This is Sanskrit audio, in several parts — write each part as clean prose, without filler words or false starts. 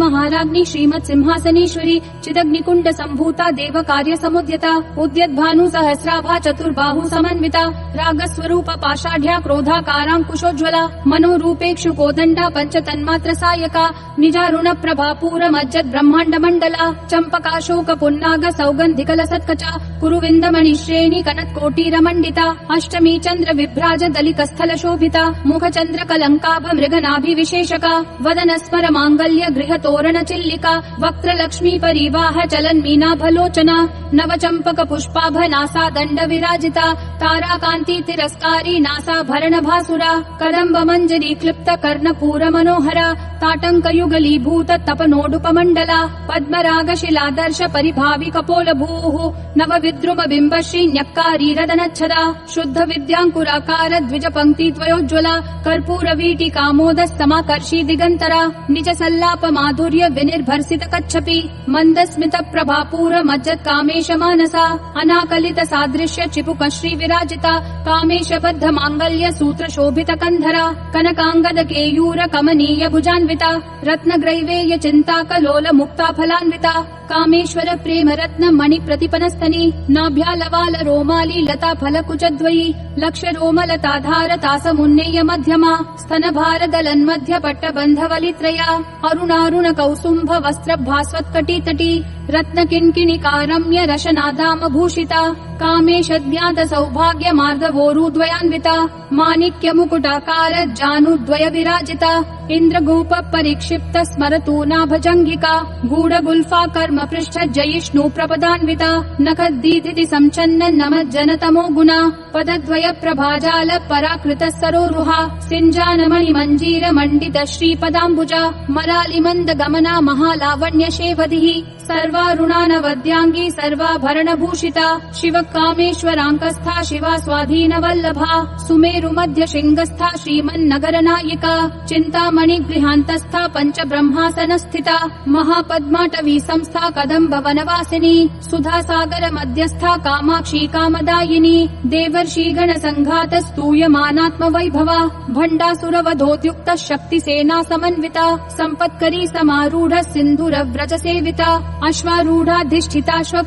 महाराज्ञी श्रीमत् सिंहासनेश्वरी चिदग्निकुण्ड सम्भूता देव कार्य समुद्यता उद्यद्भानु सहस्राभा चतुर्बाहु समन्विता रागस्वरूप पाषाढ्या क्रोधाकाराङ्कुशोज्ज्वला मनोरूपेक्षु कोदण्डा पंच तन्मात्र सायका निजारुण प्रभापूर मज्जद ब्रह्माण्ड मण्डला चम्पकाशोक पुन्नाग सौगन्धिकल सत्कचा कुरुविन्दमणि श्रेणी कनत्कोटीर मण्डिता अष्टमी चन्द्र विभ्राज दलितस्थल शोभिता मुख चन्द्र कलङ्काभ मृगनाभि विशेषका वदन स्मर माङ्गल्य गृह तोरण चिल्लिका वक्त्र लक्ष्मी परिवाह चलन् मीनाभलोचना नव चम्पक पुष्पाभ नासा दण्ड विराजिता ताराकान्ति तिरस्कारी नासा भरण भासुरा कदम्ब मञ्जरी क्लिप्त कर्णपूर मनोहरा ताटङ्क युगलीभूत तपनोडुपमण्डला पद्मराग शिलादर्श परिभावि कपोल भूः नव विद्रुम बिम्ब श्री न्यक्कारी रदनच्छदा शुद्ध विद्याङ्कुराकार द्विज पंक्ति त्वयोज्ज्वला कर्पूर वीटिकामोद समाकर्षी दिगन्तरा निज सल्लाप माधुर्य विनिर्भर्सित कच्छपि मन्दस्मित प्रभापूर मज्जत् कामेश मानसा अनाकलित सादृश्य चिपुक श्री विराजिता कामेश बद्ध माङ्गल्य सूत्र शोभित कन्धरा कनकाङ्गद केयूर कमनीय भुजान्विता रत्नग्रैवेय चिन्ता कलोल मुक्ता फलान्विता कामेश्वर प्रेम रत्न मणि प्रतिपनस्तनी नाभ्यालवाल रोमाली लता फलकुचद्वयी लक्ष रोमलताधार तासमुन्नेय मध्यमा स्तन भार दलन्मध्य पट्टबन्धवलित्रया अरुणारुण कौसुम्भ वस्त्र भास्वत्कटितटी रत्न किङ्किणिकारम्य रशनादाम भूषिता कामेश ज्ञात सौभाग्य मार्दवोरुद्वयान्विता माणिक्य मुकुटाकार जानुद्वय विराजिता इन्द्रगोप परिक्षिप्त स्मरतूना भजङ्गिका गूढ गुल्फा कर्म पृष्ठ जयिष्णु प्रपदान्विता नखद्दीधिति संचन्न नम जनतमो गुणा पदद्वय प्रभाजाल पराकृत सरोरुहा सिञ्जानमणि मञ्जीर मण्डित श्रीपदाम्बुजा मरालि मन्द गमना महालावण्य शेवधिः सर्वारुणानवद्याङ्गी सर्वाभरण भूषिता शिव कामेश्वराङ्कस्था शिवा स्वाधीन वल्लभा सुमेरु मध्य शृङ्गस्था श्रीमन्नगर नायिका चिन्तामणि गृहान्तस्था पंच ब्रह्मासन स्थिता महापद्माटवी संस्था कदम्ब वनवासिनी सुधा सागर मध्यस्था कामाक्षी कामदायिनी देवर्षि गण संघात स्तूयमानात्म वैभवा भण्डासुर वधोद्युक्त शक्ति सेना समन्विता सम्पत्करी समारूढ सिन्धुर व्रज सेविता अश्वारूढाधिष्ठिताश्व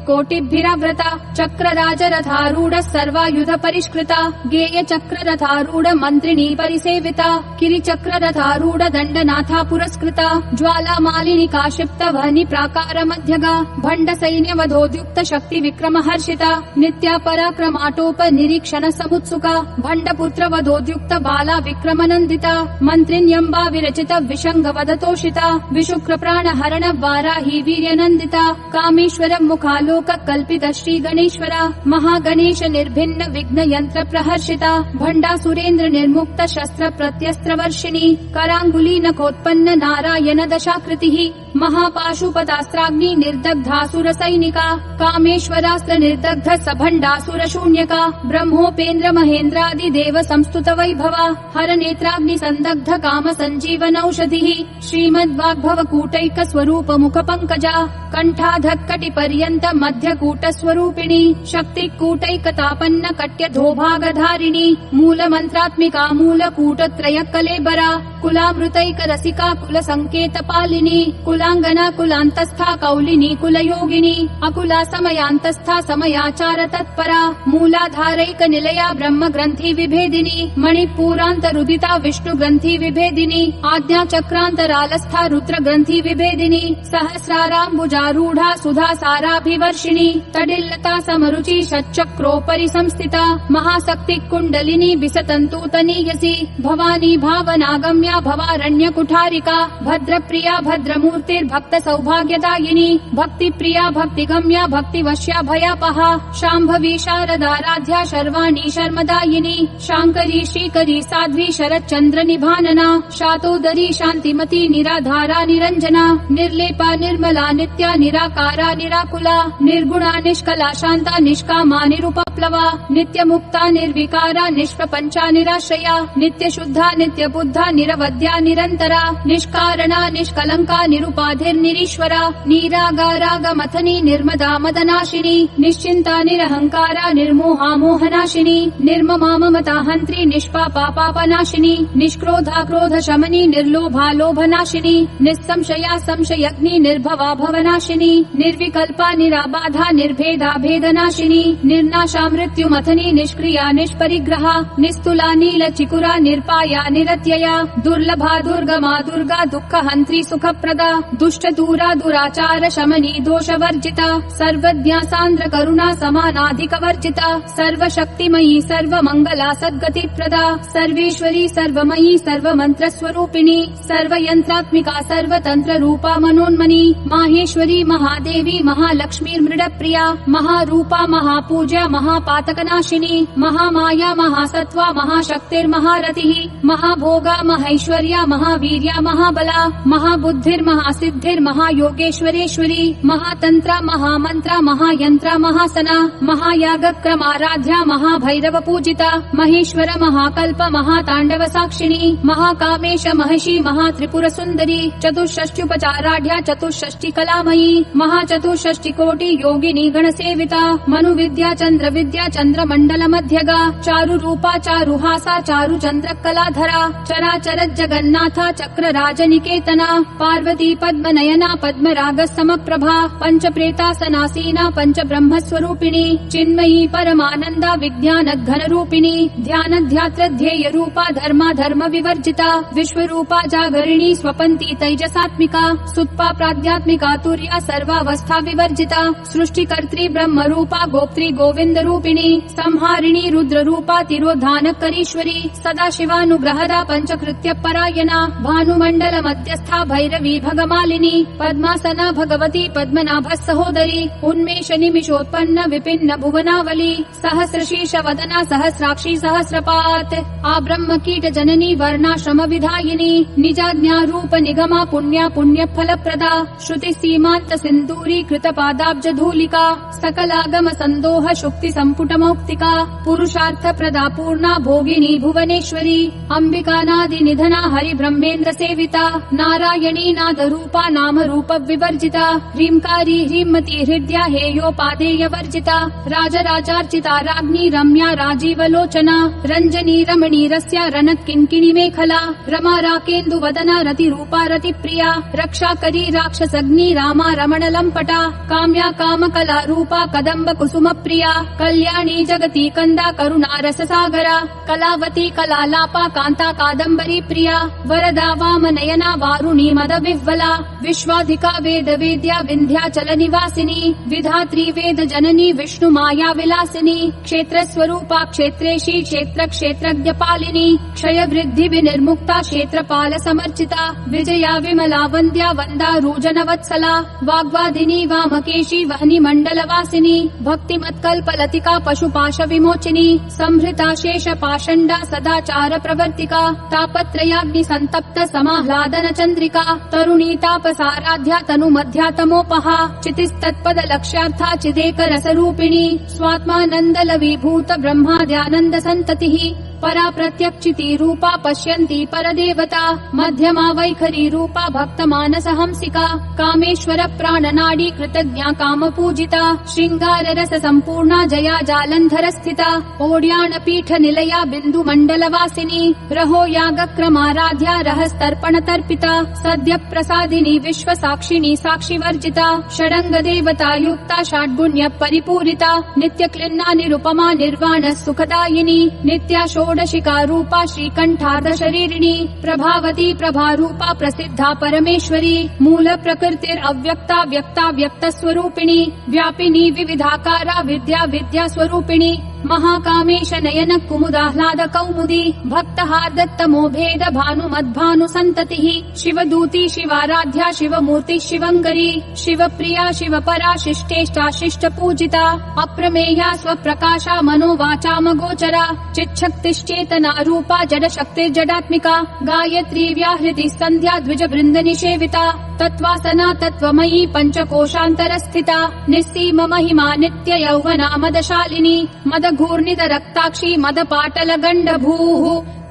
कोटिभिराव्रता चक्रराज रथारूढ सर्वायुध परिष्कृता गेय चक्र रथारूढ मन्त्रिणी परिसेविता किरिचक्र रथारूढ दण्डनाथा पुरस्कृता ज्वाला मालिनी काशिप्त वह्नि प्राकार मध्यगा भण्ड सैन्य वधोद्युक्त शक्ति विक्रम हर्षिता नित्या पराक्रमाटोप निरीक्षण समुत्सुका भण्डपुत्र वधोद्युक्त बाला विक्रमनन्दिता मन्त्रिण्यम्बा विरचित विशङ्ग वदतोषिता विशुक्र प्राण हरण वाराही वीर्यनन्दिता कामेश्वर मुखालोक कल्पित श्री गणेश्वरा महागणेश निर्भिन्न विघ्न यंत्र प्रहर्षिता भण्डासुरेन्द्र निर्मुक्त शस्त्र प्रत्यस्त्र वर्षिणी कराङ्गुली नखोत्पन्न नारायण दशाकृतिः महापाशुपतास्त्राग्नि निर्दग्धासुर सैनिका कामेश्वरास्त्र निर्दग्ध सभण्डासुर शून्यका ब्रह्मोपेन्द्र महेन्द्रादि देव संस्तुत वैभवा हर नेत्राग्नि संदग्ध काम संजीवनौषधिः श्रीमद्वाग्भव कूटैक स्वरूप मुख पंकजा कंठाधक्कटि पर्यंत मध्य कूट स्वरूपिणी शक्ति कूटैकतापन्न कट्य धोभागधारिणी मूल मंत्रात्मिका मूल कूट त्रय कलेबरा कुलामृतैक रसिका कुल संकेत पालिनी कुलांगना कुलांतस्था कौलिनी कुल योगिनी अकुला समयांतस्था समयाचार तत्परा मूलाधारैक निलया ब्रह्म ग्रंथि विभेदिनी मणिपूरांत रुदिता विष्णु ग्रंथि विभेदिनी आज्ञा चक्रांतरालस्था रुद्र ग्रंथि विभेदिनी सहस्राराम्बुजारूढ़ा सुधा साराभिवर्षिणी तडिल्लता समरुचि षट्चक्रोपरि संस्थिता महाशक्ति कुंडलिनी बिसतन्तूतनीयसी भवानी भावनागम्या भवारण्य कुठारिका भद्र प्रिया भद्रमूर्तिर्भक्त सौभाग्यदायिनी भक्ति प्रिया भक्तिगम्या भक्तिवश्या भयापहा शाम्भवी शारदाराध्या शर्वाणी शर्मदायिनी शांकरी श्रीकरी साध्वी शरच्चंद्र निभानना शातोदरी शांतिमती निराधारा निरंजना निर्लेपा निर्मला नित्या निराकारा निराकुला निर्गुणा निष्कला शांता निष्कामा निरुपप्लवा नित्य मुक्ता निर्विकारा निष्प्रपंचा निराश्रया नित्य शुद्धा नित्य बुद्धा निरवध्या निरंतरा निष्कारणा निष्कलंका निरुपमा निरुपाधिर्निरीश्वरा निरागारागमथनी निर्मदा मदनाशिनी निश्चिन्ता निरहंकारा निर्मोहा मोहनाशिनी निर्ममा ममता हन्त्री निष्पापा पापनाशिनी निष्क्रोधा क्रोध शमनी निर्लोभा लोभनाशिनी निस्संशया संशयग्नि निर्भवा भवनाशिनी निर्विकल्पा निराबाधा निर्भेदा भेदनाशिनी निर्नाशा मृत्युमथनी निष्क्रिया निष्परिग्रहा निस्तुला नीलचिकुरा निर्पाया निरत्यया दुर्लभा दुर्गमा दुर्गा दुःखहन्त्री सुखप्रदा दुष्टदूरा दुराचार शमनी दोषवर्जिता सर्वज्ञा सान्द्र करुणा समानाधिकवर्जिता सर्वशक्तिमयी सर्वमङ्गला सद्गतिप्रदा सर्वेश्वरी सर्वमयी सर्वमन्त्रस्वरूपिणी सर्वयन्त्रात्मिका सर्वतन्त्ररूपा मनोन्मनी माहेश्वरी महादेवी महालक्ष्मीर्मृडप्रिया महारूपा महापूज्या महापातकनाशिनी महामाया महासत्त्वा महाशक्तिर्महारतिः महाभोगा महैश्वर्या महावीर्या महाबला महाबुद्धिर्महासिद्धिर्महायोगेश्वरेश्वरी महातन्त्रा महामन्त्रा महायन्त्रा महासना महायागक्रमाराध्या महाभैरव पूजिता महेश्वर महाकल्प महाताण्डव साक्षिणी महाकामेश महिषी महात्रिपुर सुन्दरी चतुष्षष्ट्युपचाराढ्या चतुष्षष्टि कलामयी महाचतुष्षष्टिकोटि योगिनी गणसेविता मनुविद्या चन्द्रविद्या चन्द्रमण्डल मध्यगा चारुरूपा चारुहासा चारुचन्द्रकलाधरा चराचर जगन्नाथा चक्र राजनिकेतना पार्वती पद्मनयना पद्मराग समप्रभा पंचप्रेतासनासीना पंच ब्रह्मस्वरूपिणी चिन्मयी परमानंदा विज्ञान घन रूपिणी ध्यान ध्यात्र ध्येय रूपा धर्मा धर्म विवर्जिता विश्वरूपा जागरिणी स्वपन्ती तैजसात्मिका सुत्पा प्राध्यात्मिका तुर्या सर्वावस्था विवर्जिता सृष्टिकर्त्री ब्रह्म रूपा गोप्त्री गोविंद रूपिणी संहारिणी रुद्र रूपा तिरोधानकरीश्वरी सदा शिवानुग्रहदा पंचकृत्य परायणा भानुमण्डल मध्यस्था भैरवी भगमालिनी पद्मासना भगवती पद्मनाभ सहोदरी उन्मेष निमिषोत्पन्न विपिन्न भुवनावली सहस्रशीर्ष वदना सहस्राक्षी सहस्रपात आब्रह्म कीट जननी वर्णाश्रम विधायिनी निजाज्ञा रूप निगमा पुण्या पुण्य फलप्रदा श्रुति सीमांत सिंदूरी कृत पादाब्ज धूलिका सकलागम संदोह शुक्ति संपुट मौक्तिका पुरुषार्थ प्रदा पूर्णा भोगिनी भुवनेश्वरी अंबिकानादि निधना हरि ब्रह्मेन्द्र सेविता नारायणी नाद रूपा नाम रूप विवर्जिता ह्रींकारी ह्रीमती हृदया हेयोपादेय वर्जिता राजराजार्चिता राज्ञी रम्या राजीवलोचना रंजनी रमणी रस्या रनत किंकिणी मेखला रमा राकेन्दु वदना रति रूपा रति प्रिया रक्षाकरी राक्षसग्नि रामा रमण लंपटा काम्या काम कला रूपा कदम्ब कुसुम प्रिया कल्याणी जगती कंदा करुणा रस सागरा कलावती कलालापा कांता कादम्बरी प्रिया वरदा वाम नयना वारुणी मद विह्वला विश्वाधिका वेद वेद्या विंध्याचल निवासिनी विधात्री वेद जननी विष्णु माया विलासिनी क्षेत्र स्वरूपा क्षेत्रेशी क्षेत्र क्षेत्रज्ञ पालिनी क्षय वृद्धि विनिर्मुक्ता क्षेत्रपाल समर्चिता विजया विमला वन्द्या वंदा रूजन वत्सला वाग्वादिनी वामकेशी वहनी मंडल वासिनी भक्तिमत्कल्प लतिका पशुपाश विमोचिनी संहृता शेष पाषण्डा सदाचार प्रवर्तिका तापत्रयाग्नि संतप्त समाह्लादन चंद्रिका तरुणी तापसाराध्या तनु मध्या तमोपहा चितिस्तत्पद लक्ष्यार्था चिदेक रसरूपिणी स्वात्मानंद लवीभूत ब्रह्माद्यानंद संततिः परा प्रत्यक्षिति रूपा पश्यन्ति परदेवता मध्यमा वैखरी रूपा भक्त मानस हंसिका कामेश्वर प्राणनाडी कृतज्ञा काम पूजिता श्रृंगार रस संपूर्णा जया जालंधर स्थिता ओड्यान पीठ निलया बिंदु मंडल वासिनी रहो याग क्रमाराध्या रहस्तर्पण तर्पिता सद्य प्रसादिनी विश्व साक्षिणी साक्षी वर्जिता षडंग देवता युक्ता षड्गुण्य परिपूरिता नित्य क्लिन्ना निरुपमा निर्वाण सुखदायिनी नित्या षोडशिका रूपा श्रीकंठार्ध शरीरिणी प्रभावती प्रभारूपा प्रसिद्धा परमेश्वरी मूल प्रकृतिर अव्यक्ता व्यक्ता व्यक्त स्वरूपिणी व्यापिनी विविधाकारा विद्या विद्या स्वरूपिणी महाकामेश नयन कुमुदाह्लाद कौमुदी भक्तहार्दत्तमो भेद भानु मद्भानु संततिः शिवदूती शिवाराध्या शिवमूर्ति शिवंगरी शिवप्रिया शिवपरा शिष्टेष्टा शिष्ट पूजिता अप्रमेया स्वप्रकाशा मनोवाचाम गोचरा चिच्छक्तिश्चेतना रूपा जड शक्ति जडात्मिका गायत्री व्याहृति संध्या द्विज वृंद निषेविता तत्वासना तत्वमयी पंचकोशांतर स्थिता निस्सीम महिमा नित्य यौवना मदशालिनी मदघूर्णित रक्ताक्षी मदपाटल गंड भूः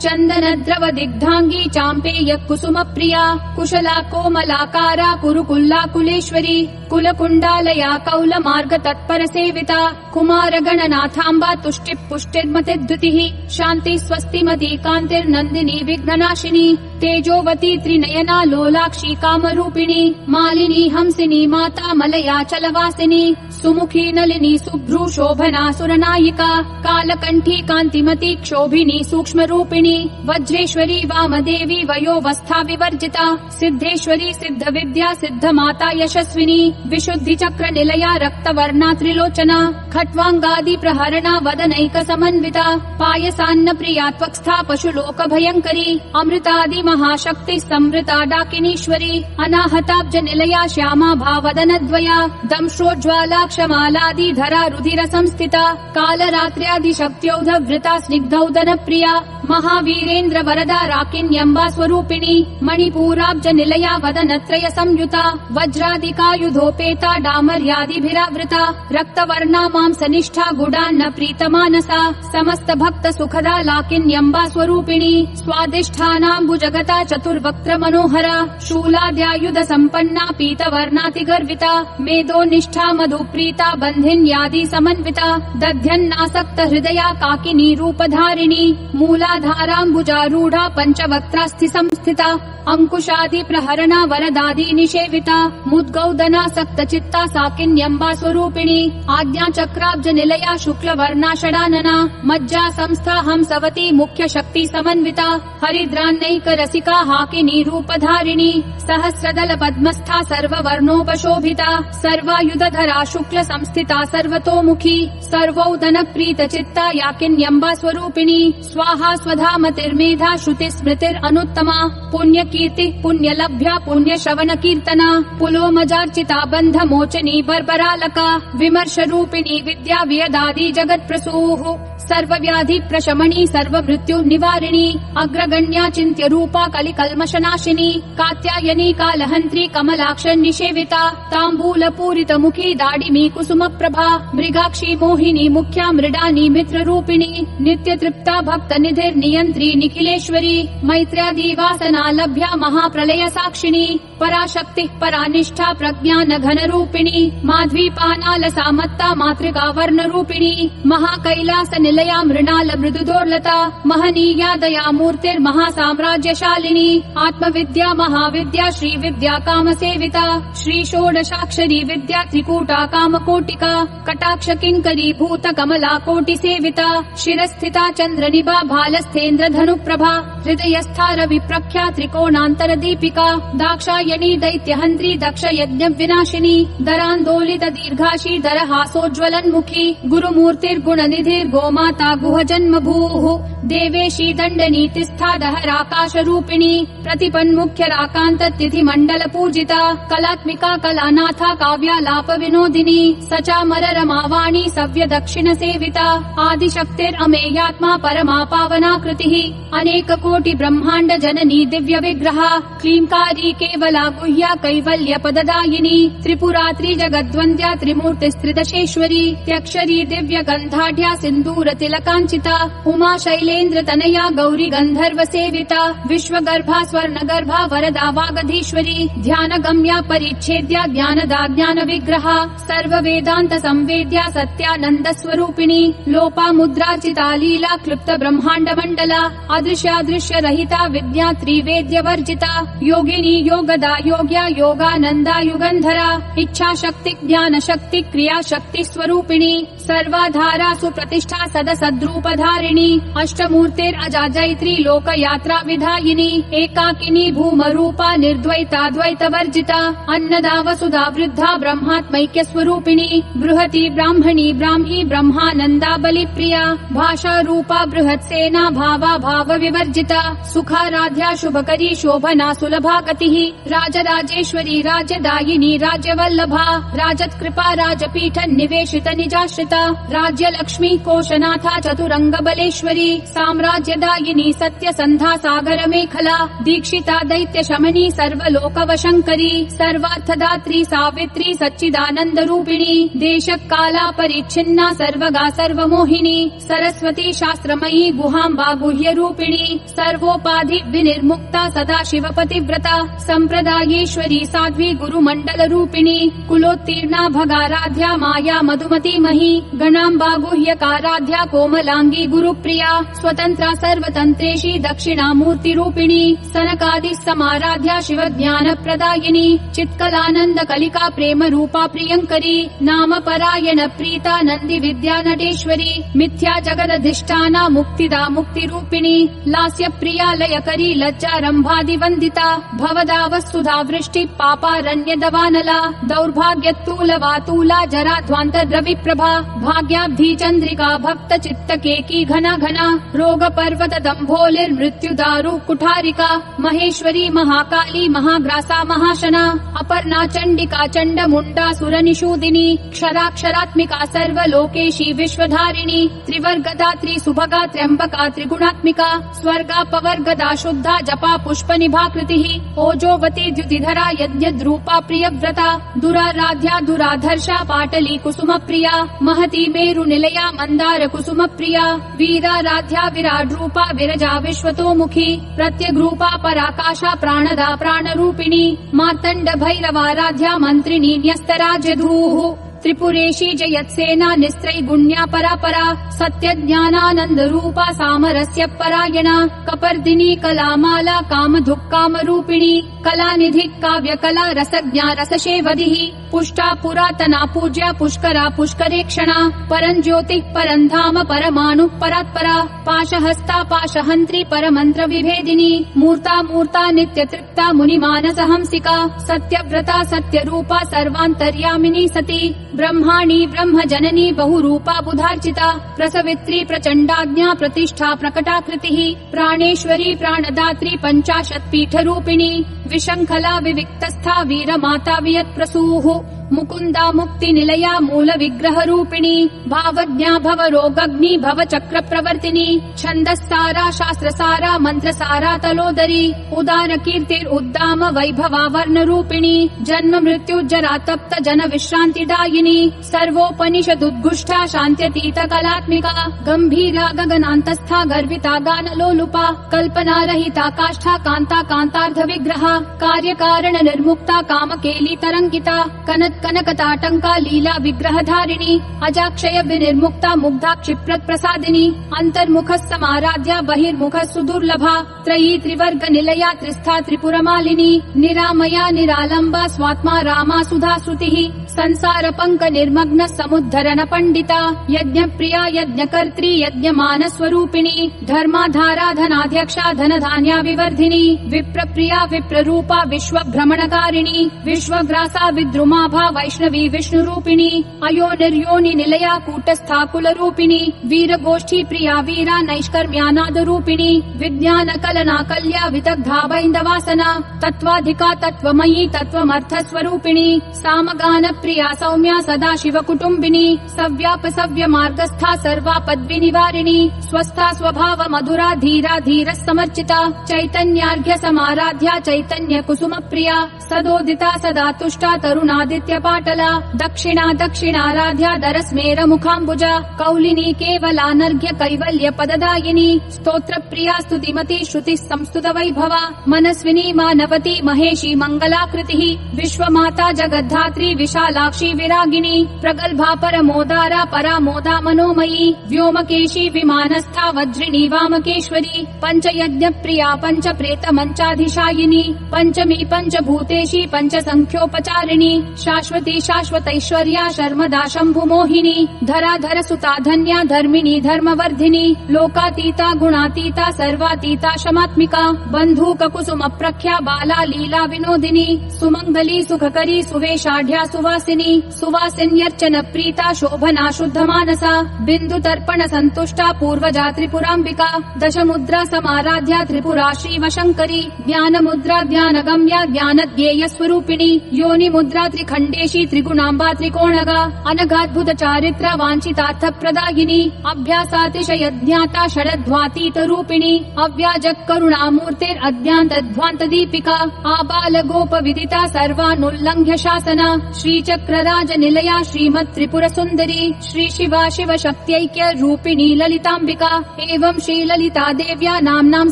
चन्दनद्रव दिग्धांगी चाम्पेय कुसुम प्रिया कुशला कोमलाकारा कुरुकुल्ला कुलेश्वरी कुलकुण्डालया कौल मार्ग तत्पर सेविता कुमार गणनाथाम्बा तुष्टि पुष्टिर्मतिद्युतिः शान्ति स्वस्तिमती कान्तिर्नन्दिनी विघ्ननाशिनी तेजोवती त्रिनयना लोलाक्षी कामरूपिणी मालिनी हंसिनी माता मलया चलवासिनी सुमुखी नलिनी शुभ्रू शोभना सुरनायिका कालकंठी कांतिमती क्षोभिनी सूक्ष्म रूपिणी वज्रेश्वरी वामदेवी वयोवस्था विवर्जिता सिद्धेश्वरी सिद्ध विद्या सिद्ध माता यशस्विनी विशुद्धि चक्र निलया रक्तवर्णा त्रिलोचना खट्वांगादि प्रहरणा वदनैक समन्विता पायसान्न प्रिया त्वक्स्था पशुलोक भयंकरी अमृतादि महाशक्ति समृता डाकिनीश्वरी अनाहताब्ज निलया श्यामा भावदनद्वया दंश्रोज्ज्वाला क्षमालादि धरा रुधिर संस्थिता कालरात्र्यादि शक्त्योधवृता स्निग्धौदन प्रिया महावीरेन्द्र वरदा राकिन्यम्बा स्वरूपिणी मणिपूराब्ज निलया वदनत्रय संयुता वज्रादिकायुधोपेता डामर्यादिभिरावृता रक्तवर्णा मांसनिष्ठा गुडान्न प्रीतमानसा समस्त भक्त सुखदा लाकिन्यम्बा स्वरूपिणी स्वादिष्ठानाम्बुजगता चतुर्वक्त्र मनोहरा शूलाद्यायुध संपन्ना पीतवर्णातिगर्विता मेदोनिष्ठा मधुप्रीता बन्धिन्यादि समन्विता दध्यन्नासक्त हृदया काकिनी रूपधारिणी मूलाधाराम्बुजारूढा पञ्चवक्त्रास्थि संस्थिता अंकुशादि प्रहरणा वरदादि निषेविता मुद्गौदनासक्त चित्ता साकिन्यम्बा स्वरूपिणी आज्ञा चक्राब्ज निलया शुक्ल वर्णा षडानना मज्जा संस्था हंसवती मुख्य शक्ति समन्विता हरिद्रान्नैक रसिका हाकिनी रूपधारिणी सहस्रदल पद्मस्था सर्ववर्णोपशोभिता सर्वायुधधरा शुक्ल संस्थिता सर्वतोमुखी सर्वौदन प्रीत चित्ता याकिन्यम्बा स्वरूपिणी स्वाहा स्वधा मतिर्मेधा श्रुति स्मृतिर अनुत्तमा पुण्य कीर्ति पुण्य लभ्या पुण्य श्रवण कीर्तना पुलोमजार्चिता बंध मोचनी बर्बरालका विमर्श रूपिणी विद्या व्यदादि जगत प्रसूः सर्वव्याधि प्रशमनी सर्व मृत्यु निवारिणी अग्रगण्या चिन्त्य रूपा कलिकल्मषनाशिनी कात्यायनी कालहन्त्री कमलाक्ष निषेविता ताम्बूल पूरित मुखी दाडिमी कुसुम प्रभा मृगाक्षी मोहिनी मुख्या मृडानी मित्र रूपिणी नित्य तृप्ता भक्त निधिर नियंत्री निखिलेश्वरी मैत्र्यादि वासना लभ्या महाप्रलय साक्षिणी पराशक्ति परानिष्ठा प्रज्ञान घन रूपिणी माध्वीपानाल सामत्ता मातृका वर्ण रूपिणी महाकैलास निलया मृणाल मृदुदोर्लता महनीया दया मूर्तिर्महासाम्राज्यशालिनी आत्मविद्या महाविद्या श्री विद्या काम सेविता श्री षोडशाक्षरी विद्या त्रिकूटा काम कोटिका कटाक्ष किंकरी भूत कमला कोटि सेविता शिरस्थिता चंद्रनिभा भालस्थेन्द्र धनु प्रभा हृदयस्था रवि प्रख्या त्रिकोणांतर दीपिका दाक्षायणी दैत्यहंत्री दक्ष यज्ञ विनाशिनी दरांदोलित दीर्घाशी दरहासोज्ज्वलन्मुखी गुरुमूर्तिर्गुण निधिर गोमाता गुह जन्म भूः देवेशी दंड नीतिस्था दहराकाश रूपिणी प्रतिपन्मुख्य राकांत तिथि मंडल पूजिता कलात्मिका कलानाथा काव्यालाप विनोदिनी सचामर रमावाणी सव्य दक्षिण सेविता आदिशक्तिर अमेयात्मा परमा पावनाकृतिः अनेक कोटि ब्रह्मांड जननी दिव्य विग्रहा क्लींकारी केवला गुह्या कैवल्य पददायिनी त्रिपुरात्री जगद्वन्द्या त्रिमूर्तिस्त्रिदशेश्वरी त्यक्षरी दिव्य गंधाढ्या सिंदूर तिलकांचिता उमा शैलेन्द्र तनया गौरी गंधर्व सेविता विश्वगर्भा स्वर्णगर्भा वरदा वागधीश्वरी ध्यान गम्या परिच्छेद्या ज्ञानदा ज्ञान विग्रहा सर्व वेदांत संवेद्या सत्यानंद स्वरूपिणी लोपा मुद्राचिता लीला क्लुप्त ब्रह्मांड मंडला अदृश्यादृश्य रहिता विद्या त्रिवेद्य वर्जिता योगिनी योगदा योग्या योगानंदा युगंधरा इच्छा शक्ति ज्ञान शक्ति क्रिया शक्ति स्वरूपिणी सर्वाधारा सुप्रतिष्ठा सदसद्रूप धारिणी अष्टमूर्तिर अजाजयत्री लोक यात्रा विधायिनी एकाकिनी भूम रूपा निर्द्वैता द्वैत वर्जिता अन्नदा वसुधा वृद्धा ब्रह्मात्मैक्य स्वरूपिणी बृहती ब्राह्मणी ब्राह्मी ब्रह्मानंदा बलि प्रिया भाषा रूपा बृहत् सेना भावा भाव विवर्जिता सुखाराध्या शुभकरी शोभना सुलभा गतिः राजराजेश्वरी राज्यदायिनी राज्यवल्लभा राजत्कृपा राजपीठ निवेशित निजाश्रिता राज्यलक्ष्मी कोशनाथा चतुरंग बलेश्वरी साम्राज्यदायिनी सत्यसन्धा सागर मेखला दीक्षिता दैत्य शमनी सर्वलोकवशंकरी सर्वार्थदात्री सावित्री सच्चिदानंद रूपिणी देशकाला परिच्छिन्ना सर्वगा सर्वमोहिनी सरस्वती शास्त्रमयी गुहाम्बा गुह्य रूपिणी सर्वोपाधि विनिर्मुक्ता सदा शिवपतिव्रता संप्रदायेश्वरी साध्वी गुरुमंडल रूपिणी कुलोत्तीर्णा भगाराध्या माया मधुमती मही गणाम्बा गुह्यकाराध्या कोमलांगी गुरुप्रिया स्वतंत्रा सर्वतंत्रेशी दक्षिणामूर्ति रूपिणी सनकादि समाराध्या शिव ज्ञान प्रदायिनी चित्कलानंद कलिका प्रेम रूपा प्रियंकरी नाम परायण प्रीता नंदी विद्या नटेश्वरी मिथ्या जगदधिष्ठाना मुक्तिदा मुक्ति रूपिणी लास्य प्रिया लयकरी लज्जारंभादि वंदिता भवदा वस्तुधा वृष्टि पापारण्य दवानला दौर्भाग्यतूल वातूला जरा ध्वांत द्रवि प्रभा भाग्याब्धि चंद्रिका भक्त चित्त केकी घना घना रोग पर्वत दंभोलिर मृत्यु दारु कुठारिका महेश्वरी महाकाली महाग्रासा महाशना अपर्णा चंडिका चंड मुंडा सुर निषूदिनी क्षराक्षरात्मिका सर्वलोकेशी विश्वधारिणी त्रिवर्गदा त्रिसुभगा त्र्यंबका त्रिगुणात्मिका स्वर्गा पवर्गदा शुद्धा जपा पुष्प निभाकृतिः ओजोवती द्युतिधरा यज्ञद्रूपा प्रियव्रता दुराराध्या दुराधर्षा पाटली कुसुम प्रिया महती मेरु निलया मंदार कुसुम प्रिया वीराराध्या विराट रूपा विरजा विश्वतोमुखी प्रत्यग्रूपा पराकाशा प्राणदा प्राणरूपिणी मार्तंड भैरवाराध्या मंत्रिणी न्यस्तराजधूः त्रिपुरेशी जयत्सेना निस्त्रैगुण्या परापरा सत्य ज्ञानानंद रूपा सामरस्य परायणा कपर्दिनी कलामाला कामधुक् काम रूपिणी कलानिधि काव्य कला रसज्ञा रसशेवधिः पुष्टा पुरातना पूज्या पुष्करा पुष्करेक्षणा परं ज्योतिः परं धाम परमाणु परात्परा पाशहस्ता पाशहन्त्री परमंत्र विभेदिनी मूर्ता मूर्ता नित्य तृप्ता मुनिमानसहंसिका सत्यव्रता सत्यरूपा सर्वान्तर्यामिनी सती ब्रह्माणी ब्रह्म जननी बहुरूपा बुधार्चिता प्रसवित्री प्रचंडाज्ञा प्रतिष्ठा प्रकटाकृतिः प्राणेश्वरी प्राणदात्री पंचाशत्पीठ रूपिणी विशंखला विविक्तस्था वीरमाता वियत्प्रसूः मुकुंदा मुक्ति निलया मूल विग्रह रूपिणी भावज्ञा भव रोगग्नि भव चक्र प्रवर्तिनी छंदस्सारा शास्त्रसारा मंत्रसारा तलोदरी उदार कीर्तिर उद्दाम वैभवा वर्ण रूपिणी जन्म मृत्यु जरा तप्त जन विश्रांतिदायिनी सर्वोपनिषदुद्घुष्टा शान्त्यतीत कलात्मिका गंभीरा गगनान्तस्था गर्विता गानलोलुपा कल्पना रहिता काष्ठा कांता कांतार्ध विग्रहा कार्यकारण निर्मुक्ता कामकेली तरंगिता कनक कनकताटंका लीला विग्रहधारिणी अजाक्षय विनिर्मुक्ता मुग्धा क्षिप्रत प्रसादिनी अंतर्मुख समाराध्या बहिर्मुख सुदुर्लभा त्रयी त्रिवर्ग निलया त्रिस्था त्रिपुरमालिनी निरामया निरालंबा स्वात्मा रामा सुधा श्रुतिः संसार पंक निर्मग्न समुद्धरण पंडिता यज्ञ प्रिया यज्ञकर्त्री यज्ञमान स्वरूपिणी धर्माधारा धनाध्यक्षा धन धान्या विवर्धिनी विप्र प्रिया विप्र रूपा विश्व भ्रमणकारिणी विश्वग्रासा विद्रुमाभा वैष्णवी विष्णु रूपिणी अयो निर्योनि निलया कूटस्था कुल रूपिणी वीर गोष्ठी प्रिया वीरा नैष्कर्म्यानाद रूपिणी विज्ञान कलना कल्या विदग्धा बैन्दवासना तत्वाधिका तत्वमयी तत्वमर्थ स्वरूपिणी सामगान प्रिया सौम्या सदा शिव कुटुम्बिनी सव्याप सव्य मार्गस्था सर्वापद विनिवारिणी स्वस्था स्वभाव मधुरा धीरा धीर समर्चिता चैतन्यार्घ्य समाराध्या चैतन्य कुसुम प्रिया सदोदिता सदा तुष्टा तरुणादित्य पाटला दक्षिणा दक्षिणाराध्या दरस्मेर मुखाम्बुजा कौलिनी केवलानर्घ्य कैवल्य पददायिनी स्तोत्र प्रिया स्तुतिमती श्रुति संस्तुत वैभवा मनस्विनी मानवती महेशी मंगलाकृतिः विश्वमाता जगद्धात्री विशालाक्षी विरागिनी प्रगल्भा परमोदारा परामोदा मनोमयी व्योमकेशी विमानस्था वज्रिणी वामकेश्वरी पंचयज्ञ प्रिया पंच प्रेत मंचाधिशायिनी पंचमी पंचभूतेशी पंच संख्योपचारिणी शाश्वती शाश्वतैश्वर्या शर्मदा शंभु मोहिनी धराधर सुता धन्या धर्मिणी धर्मवर्धिनी लोकातीता गुणातीता सर्वातीता शमात्मिका बंधूक कुसुम प्रख्या बाला लीला विनोदिनी सुमंगली सुखकरी सुवेशाढ्या सुवास विलासिनी सुवासिन्यर्चन प्रीता शोभना शुद्धमानसा बिन्दुतर्पण सन्तुष्टा पूर्वजा त्रिपुराम्बिका दशमुद्रा समाराध्या त्रिपुरा श्रीवशङ्करी ज्ञानमुद्रा ज्ञानगम्या ज्ञानज्ञेय स्वरूपिणी योनिमुद्रा त्रिखण्डेशी त्रिगुणाम्बा त्रिकोणगा अनघाद्भुत चारित्र वाञ्छितार्थ प्रदायिनी अभ्यासातिशयज्ञाता षडध्वातीत रूपिणी अव्याजक करुणामूर्तेरद्यान्तध्वान्त दीपिका आबाल गोप विदिता सर्वानुल्लङ्घ्य शासना श्रीचक्रराज निलया श्रीमत् त्रिपुर सुन्दरी श्री शिवा शिव शक्त्यैक्य रूपिणी ललिताम्बिका एवं श्रीललिता देव्या नाम्नां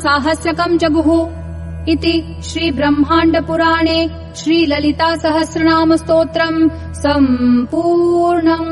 साहस्रकं जगुः इति श्री ब्रह्माण्ड पुराणे श्रीललिता सहस्रनाम स्तोत्रम् सम्पूर्णम्।